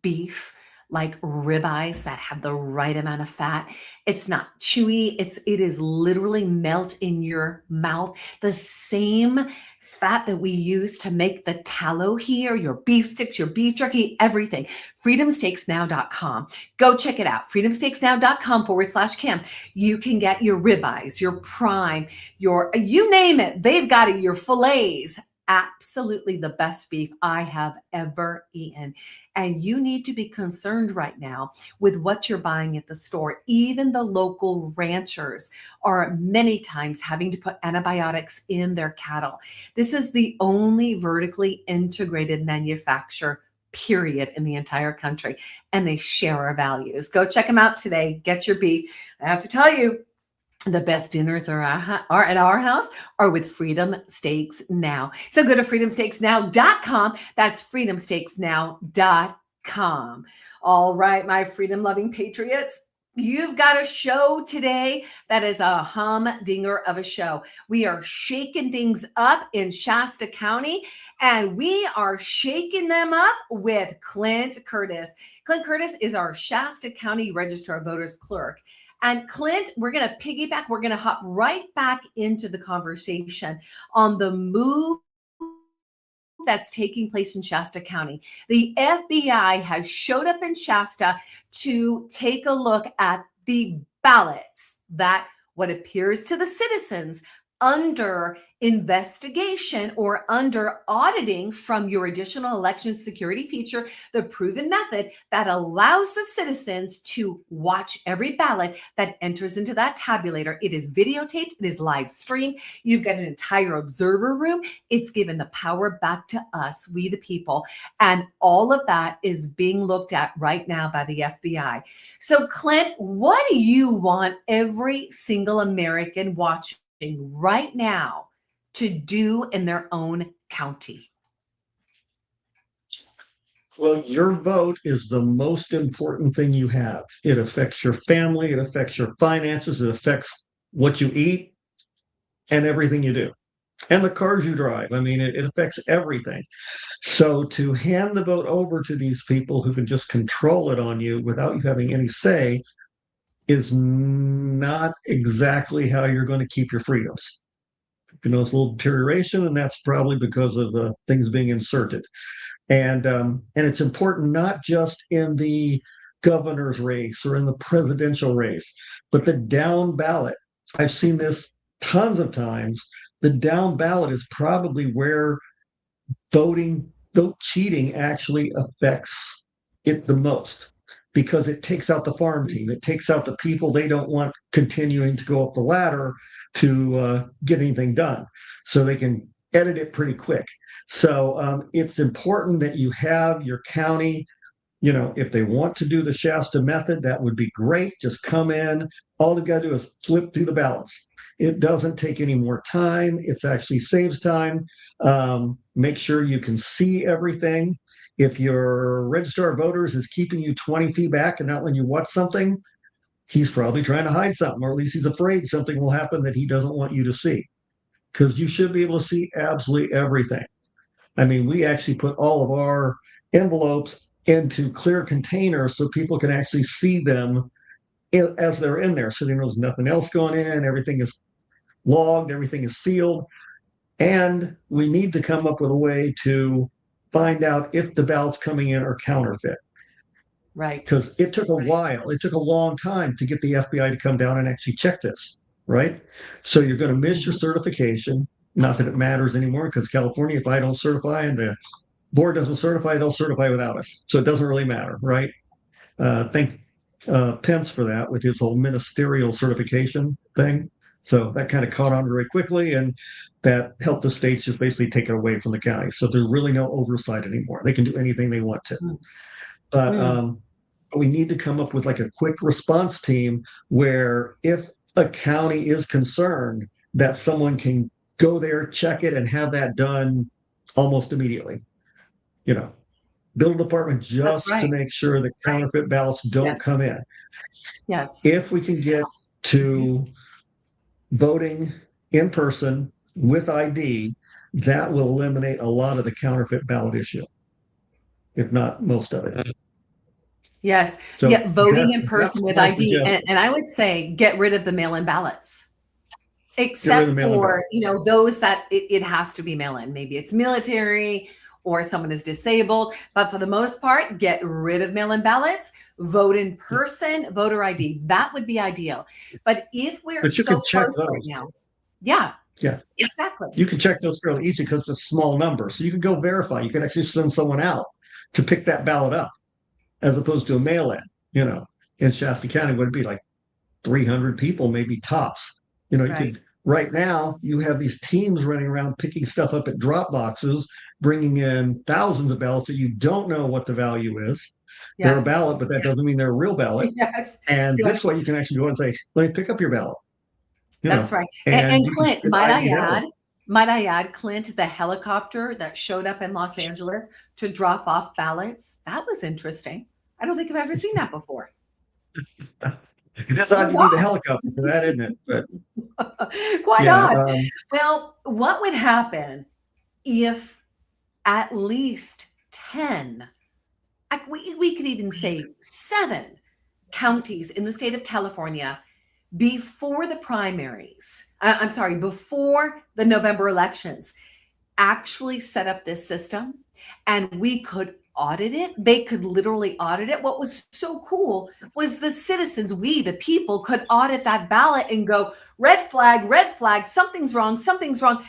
beef like ribeyes that have the right amount of fat? It's not chewy. It is literally melt in your mouth. The same fat that we use to make the tallow here, your beef sticks, your beef jerky, everything. FreedomSteaksNow.com. Go check it out. FreedomSteaksNow.com/Kim. You can get your ribeyes, your prime, you name it. They've got it. Your fillets. Absolutely the best beef I have ever eaten. And you need to be concerned right now with what you're buying at the store. Even the local ranchers are many times having to put antibiotics in their cattle. This is the only vertically integrated manufacturer, period, in the entire country. And they share our values. Go check them out today. Get your beef. I have to tell you, the best dinners are at our house are with Freedom Steaks Now. So go to freedomsteaksnow.com. That's freedomsteaksnow.com. All right, my freedom-loving patriots, You've got a show today that is a humdinger of a show. We are shaking things up in Shasta County, and we are shaking them up with Clint Curtis. Clint Curtis is our Shasta County Register of Voters clerk. And Clint, we're going to piggyback, we're going to hop right back into the conversation on the move that's taking place in Shasta County. The FBI has showed up in Shasta to take a look at the ballots that what appears to the citizens under investigation or under auditing from your additional election security feature, the proven method that allows the citizens to watch every ballot that enters into that tabulator. It is videotaped, it is live streamed. You've got an entire observer room. It's given the power back to us, we the people. And all of that is being looked at right now by the FBI. So, Clint, what do you want every single American watching right now to do in their own county? Well, your vote is the most important thing you have. It affects your family, it affects your finances, it affects what you eat and everything you do, and the cars you drive. I mean, it affects everything. So to hand the vote over to these people who can just control it on you without you having any say is not exactly how you're going to keep your freedoms. You know, it's a little deterioration, and that's probably because of things being inserted. And it's important not just in the governor's race or in the presidential race, but the down ballot. I've seen this tons of times. The down ballot is probably where vote cheating actually affects it the most, because it takes out the farm team. It takes out the people they don't want continuing to go up the ladder to get anything done. So they can edit it pretty quick. So it's important that you have your county, you know, if they want to do the Shasta method, that would be great. Just come in. All you got to do is flip through the ballots. It doesn't take any more time. It actually saves time. Make sure you can see everything. If your registrar of voters is keeping you 20 feet back and not letting you watch something, he's probably trying to hide something, or at least he's afraid something will happen that he doesn't want you to see, because you should be able to see absolutely everything. I mean, we actually put all of our envelopes into clear containers so people can actually see them as they're in there. So there's nothing else going in. Everything is logged. Everything is sealed. And we need to come up with a way to find out if the ballots coming in are counterfeit. Right. Because it took a while. It took a long time to get the FBI to come down and actually check this. Right. So you're going to miss your certification. Not that it matters anymore, because California, if I don't certify and the board doesn't certify, they'll certify without us. So it doesn't really matter, right? Thank Pence for that with his whole ministerial certification thing. So that kind of caught on very quickly, and that helped the states just basically take it away from the county. So there's really no oversight anymore. They can do anything they want to. But we need to come up with like a quick response team where if a county is concerned, that someone can go there, check it, and have that done almost immediately. You know, build a department just to make sure that counterfeit ballots don't come in. Yes. If we can get to voting in person with ID, that will eliminate a lot of the counterfeit ballot issue, if not most of it. Yes. So yeah, voting in person with ID. And I would say get rid of the mail-in ballots. Except for, you know, those that it has to be mail-in. Maybe it's military or someone is disabled. But for the most part, get rid of mail-in ballots, vote in person, voter ID. That would be ideal. But if we're so close right now. Yeah. Yeah. Exactly. You can check those fairly easy because it's a small number. So you can go verify. You can actually send someone out to pick that ballot up, as opposed to a mail-in. You know, in Shasta County, would it be like 300 people, maybe tops? You know, you could. Right now, you have these teams running around picking stuff up at drop boxes, bringing in thousands of ballots that you don't know what the value is. Yes. They're a ballot, but that doesn't mean they're a real ballot. Yes. And this way, you can actually go and say, "Let me pick up your ballot." That's right. And Clint, might I add, Clint, the helicopter that showed up in Los Angeles to drop off ballots, that was interesting. I don't think I've ever seen that before. It is odd you need a helicopter for that, isn't it? But Quite yeah, odd. Well, what would happen if at least 10, like we could even say 7 counties in the state of California before the primaries, I'm sorry, before the November elections, actually set up this system and we could audit it. They could literally audit it. What was so cool was the citizens, we, the people, could audit that ballot and go, red flag, something's wrong, something's wrong.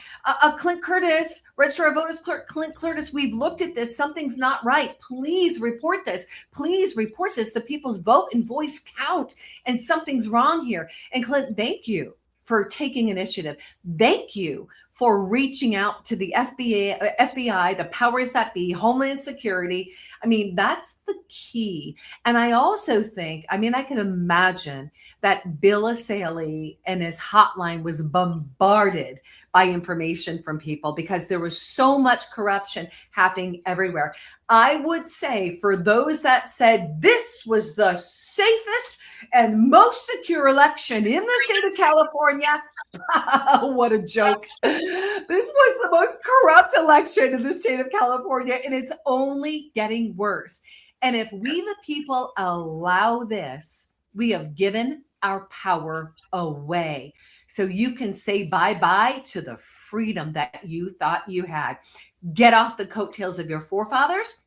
Clint Curtis, Registrar of Voters Clerk Clint Curtis, we've looked at this. Something's not right. Please report this. Please report this. The people's vote and voice count, and something's wrong here. And Clint, thank you for taking initiative. Thank you for reaching out to the FBI, the powers that be, Homeland Security. I mean, that's the key. And I also think, I mean, I can imagine that Bill Asaley and his hotline was bombarded by information from people because there was so much corruption happening everywhere. I would say for those that said this was the safest and most secure election in the state of California, what a joke. This was the most corrupt election in the state of California, and it's only getting worse. And if we, the people, allow this, we have given our power away. So you can say bye-bye to the freedom that you thought you had. Get off the coattails of your forefathers.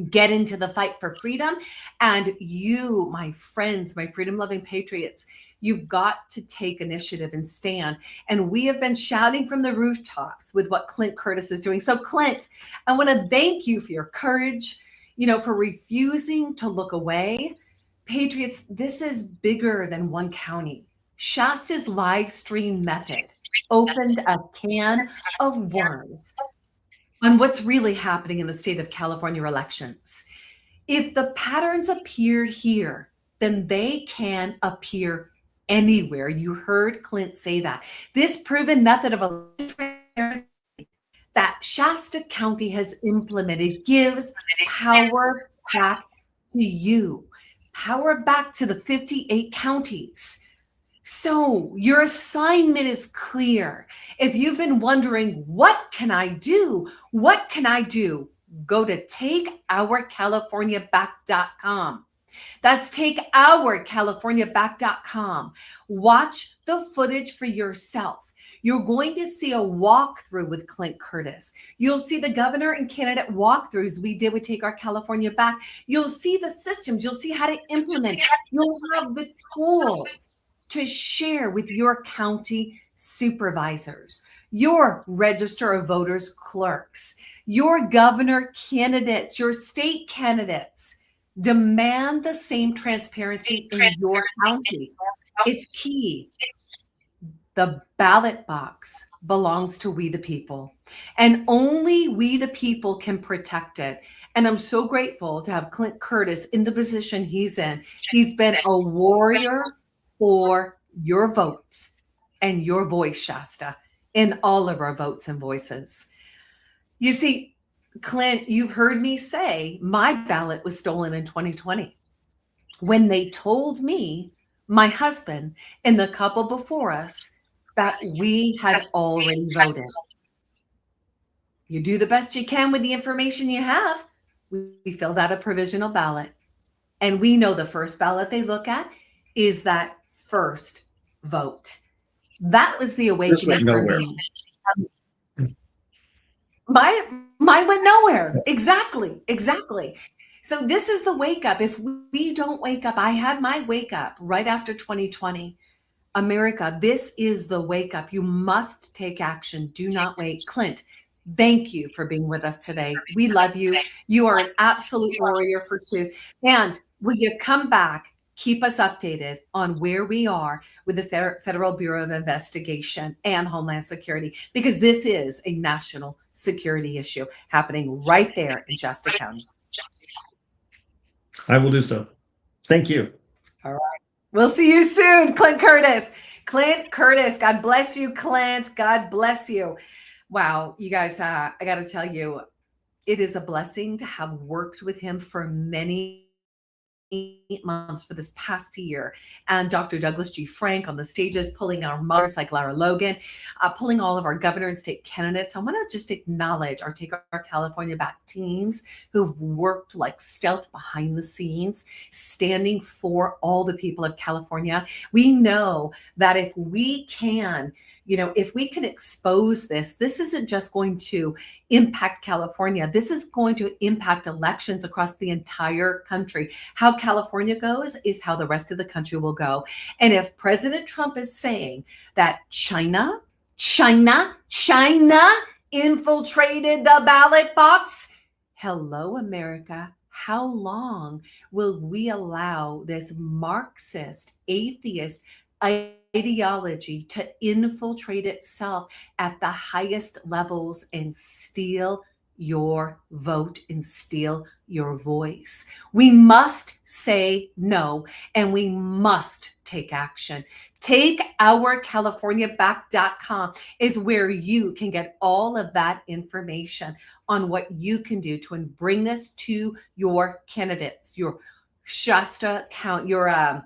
Get into the fight for freedom. And you, my friends, my freedom-loving patriots, you've got to take initiative and stand. And we have been shouting from the rooftops with what Clint Curtis is doing. So Clint, I want to thank you for your courage, for refusing to look away. Patriots, this is bigger than one county. Shasta's live stream method opened a can of worms on what's really happening in the state of California elections. If the patterns appeared here, then they can appear anywhere. You heard Clint say that. This proven method of election that Shasta County has implemented gives power back to you, power back to the 58 counties. So your assignment is clear. If you've been wondering, what can I do? What can I do? Go to takeourcaliforniaback.com. That's takeourcaliforniaback.com. Watch the footage for yourself. You're going to see a walkthrough with Clint Curtis. You'll see the governor and candidate walkthroughs we did with Take Our California Back. You'll see the systems. You'll see how to implement. You'll have the tools to share with your county supervisors, your register of voters clerks, your governor candidates, your state candidates. Demand the same transparency in your county. It's key. The ballot box belongs to we the people, and only we the people can protect it. And I'm so grateful to have Clint Curtis in the position he's in. He's been a warrior for your vote and your voice, Shasta, in all of our votes and voices. You see, Clint, you heard me say my ballot was stolen in 2020 when they told me, my husband, and the couple before us, that we had already voted. You do the best you can with the information you have. We filled out a provisional ballot, and we know the first ballot they look at is that first vote. That was the awakening for me. Mine went nowhere. Exactly. So this is the wake up. If we don't wake up, I had my wake up right after 2020. America, this is the wake up. You must take action. Do not wait. Clint, thank you for being with us today. We love you. You are an absolute warrior for truth. And will you come back? Keep us updated on where we are with the Federal Bureau of Investigation and Homeland Security, because this is a national security issue happening right there in Shasta County. I will do so. Thank you. All right. We'll see you soon, Clint Curtis. Clint Curtis. God bless you, Clint. God bless you. Wow, you guys, I got to tell you, it is a blessing to have worked with him for many 8 months for this past year. And Dr. Douglas G. Frank on the stages, pulling our mothers like Lara Logan, pulling all of our governor and state candidates. I want to just acknowledge our Take Our California Back teams who've worked like stealth behind the scenes, standing for all the people of California. We know that if we can, if we can expose this isn't just going to impact California. This is going to impact elections across the entire country. How California goes is how the rest of the country will go. And if President Trump is saying that China infiltrated the ballot box, hello, America. How long will we allow this Marxist, atheist ideology to infiltrate itself at the highest levels and steal your vote and steal your voice? We must say no, and we must take action. TakeOurCaliforniaBack.com is where you can get all of that information on what you can do to bring this to your candidates, your Shasta count, your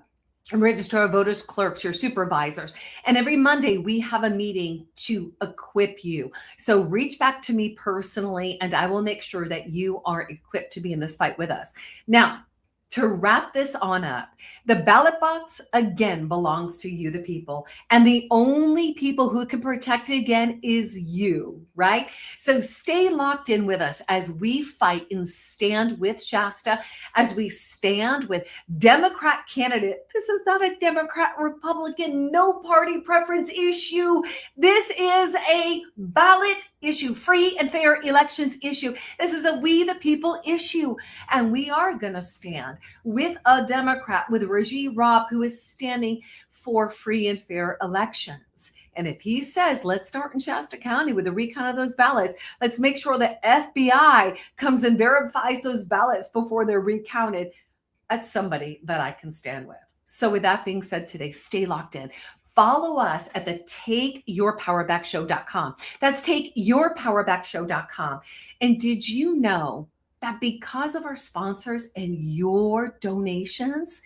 registrar of voters clerks, your supervisors. And every Monday we have a meeting to equip you. So reach back to me personally, and I will make sure that you are equipped to be in this fight with us. Now, to wrap this on up, the ballot box again belongs to you, the people, and the only people who can protect it again is you, right? So stay locked in with us as we fight and stand with Shasta, as we stand with Democrat candidate. This is not a Democrat, Republican, no party preference issue. This is a ballot issue, free and fair elections issue. This is a we the people issue, and we are going to stand with a Democrat, with Rajiv Robb, who is standing for free and fair elections. And if he says, let's start in Shasta County with a recount of those ballots, let's make sure the FBI comes and verifies those ballots before they're recounted, that's somebody that I can stand with. So with that being said today, stay locked in. Follow us at the TakeYourPowerBackShow.com. That's TakeYourPowerBackShow.com. And did you know that because of our sponsors and your donations,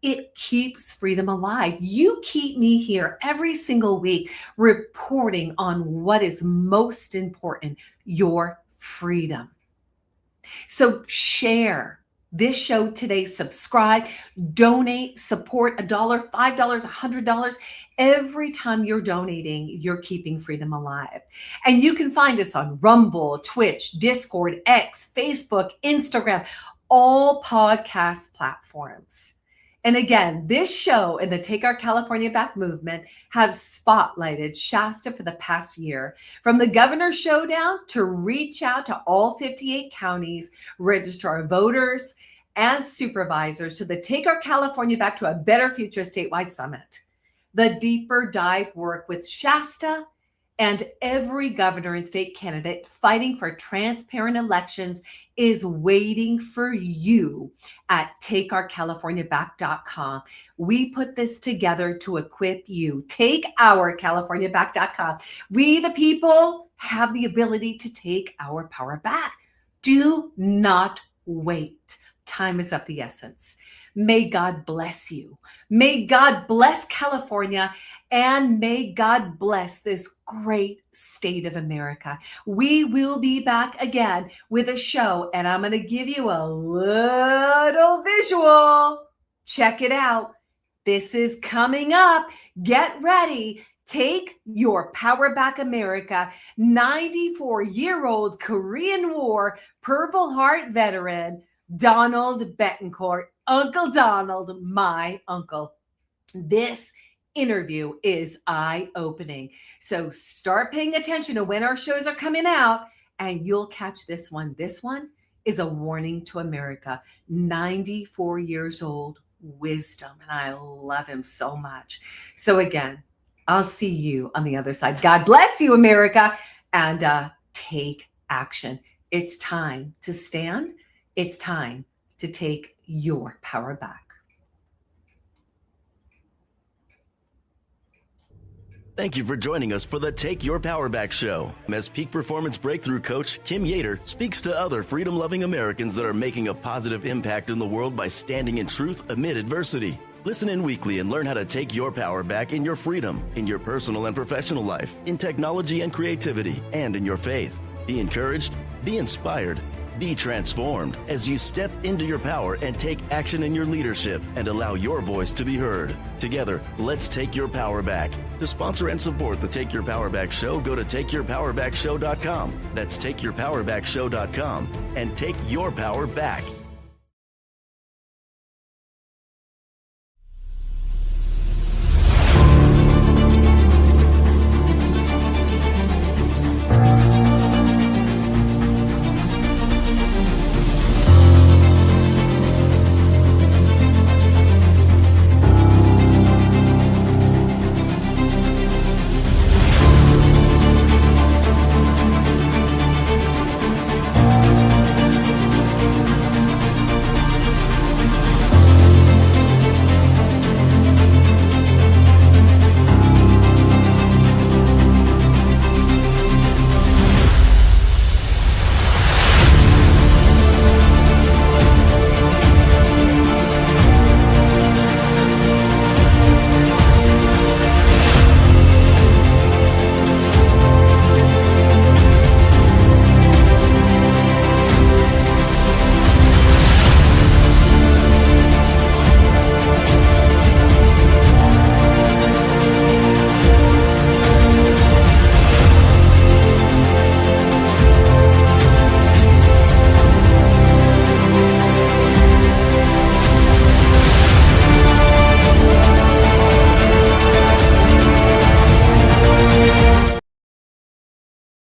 it keeps freedom alive? You keep me here every single week reporting on what is most important, your freedom. So share this show today, subscribe, donate, support $1, $5, $100. Every time you're donating, you're keeping freedom alive. And you can find us on Rumble, Twitch, Discord, X, Facebook, Instagram, all podcast platforms. And again, this show and the Take Our California Back movement have spotlighted Shasta for the past year. From the Governor's Showdown to reach out to all 58 counties, registrar voters and supervisors, to the Take Our California Back to a Better Future statewide summit. The deeper dive work with Shasta and every governor and state candidate fighting for transparent elections is waiting for you at TakeOurCaliforniaBack.com. We put this together to equip you. TakeOurCaliforniaBack.com. We, the people, have the ability to take our power back. Do not wait. Time is of the essence. May God bless you. May God bless California, and may God bless this great state of America. We will be back again with a show, and I'm going to give you a little visual. Check it out. This is coming up. Get ready. Take Your Power Back America. 94-year-old Korean War Purple Heart veteran Donald Betancourt, Uncle Donald, my uncle. This interview is eye-opening. So start paying attention to when our shows are coming out, and you'll catch this one. This one is a warning to America. 94 years old, wisdom, and I love him so much. So again, I'll see you on the other side. God bless you, America, and take action. It's time to stand. It's time to take your power back. Thank you for joining us for the Take Your Power Back show, as Peak Performance Breakthrough Coach Kim Yater speaks to other freedom-loving Americans that are making a positive impact in the world by standing in truth amid adversity. Listen in weekly and learn how to take your power back in your freedom, in your personal and professional life, in technology and creativity, and in your faith. Be encouraged, be inspired, be transformed as you step into your power and take action in your leadership and allow your voice to be heard. Together, let's take your power back. To sponsor and support the Take Your Power Back show, go to takeyourpowerbackshow.com. That's takeyourpowerbackshow.com and take your power back.